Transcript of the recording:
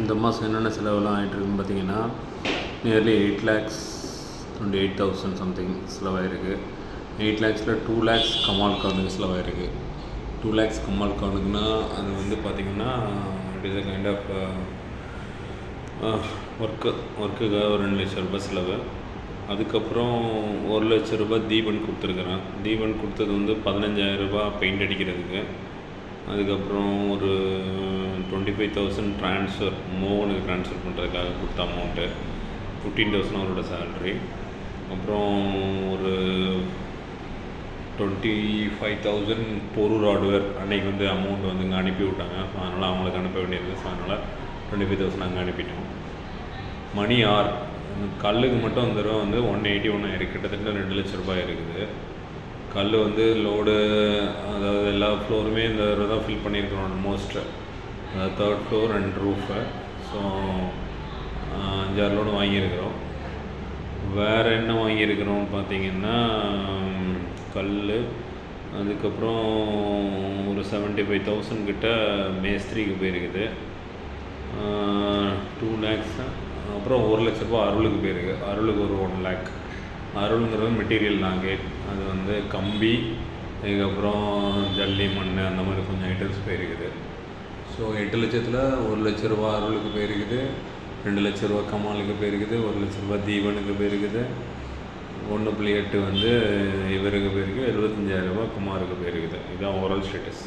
இந்த மாதம் என்னென்ன செலவெல்லாம் ஆகிட்டுருக்குன்னு பார்த்தீங்கன்னா நியர்லி 8,28,000 சம்திங் செலவாயிருக்கு. 8 lakhஸில் 2 lakhs கமால் கார்டுக்கு செலவாயிருக்கு. 2 lakhs கமால் கார்டுக்குன்னா அது வந்து பார்த்திங்கன்னா it is a kind of ஒர்க்குக்காக ஒரு 2 லட்ச ரூபாய் செலவு. அதுக்கப்புறம் 1 லட்ச ரூபாய் தீபன் கொடுத்துருக்குறேன். தீபன் கொடுத்தது வந்து 15,000 ரூபாய் பெயிண்ட் அடிக்கிறதுக்கு. அதுக்கப்புறம் ஒரு 25,000 ட்ரான்ஸ்ஃபர் மோகனுக்கு ட்ரான்ஸ்ஃபர் பண்ணுறதுக்காக கொடுத்த அமௌண்ட்டு. 15,000 அவரோட சேலரி. அப்புறம் ஒரு 25,000 பொருள் ஹார்ட்வேர் அன்றைக்கி வந்து அமௌண்ட் வந்து இங்கே அனுப்பி விட்டாங்க. ஸோ அதனால் அவங்களுக்கு அனுப்ப வேண்டியது. ஸோ அதனால் 25,000 அங்கே அனுப்பிட்டோம். மணி ஆர் கல்லுக்கு மட்டும் அந்த தடவை வந்து 181 ஆயிருக்கு. கிட்டத்தட்ட 2 லட்ச ரூபாய் இருக்குது. கல் வந்து லோடு, அதாவது எல்லா ஃப்ளோருமே இந்த தடவை தான் ஃபில் பண்ணியிருக்கிறோம் ஆல்மோஸ்ட். அதாவது 3rd floor and roof. So 5-6 load வாங்கியிருக்கிறோம். வேறு என்ன வாங்கியிருக்கிறோம் பார்த்திங்கன்னா கல், அதுக்கப்புறம் ஒரு 75,000 கிட்ட மேஸ்திரிக்கு போயிருக்குது. 2 lakhs. அப்புறம் 1 லட்ச ரூபா அருளுக்கு போயிருக்கு. அருளுக்கு ஒரு 1 lakh. அருளுங்கிறது மெட்டீரியல் தாங்க. அது வந்து கம்பி, அதுக்கப்புறம் ஜல்லி, மண், அந்த மாதிரி கொஞ்சம் ஐட்டம்ஸ் போயிருக்குது. ஸோ 8 லட்சத்தில் 1 லட்ச ரூபா அருளுக்கு போயிருக்குது, 2 லட்ச ரூபா கமாலுக்கு போயிருக்குது, 1 லட்ச ரூபா தீபனுக்கு போயிருக்குது, 1.8 வந்து இவருக்கு போயிருக்கு, 75,000 ரூபா குமாருக்கு போயிருக்குது. இதுதான் ஓவரால் ஸ்டேட்டஸ்.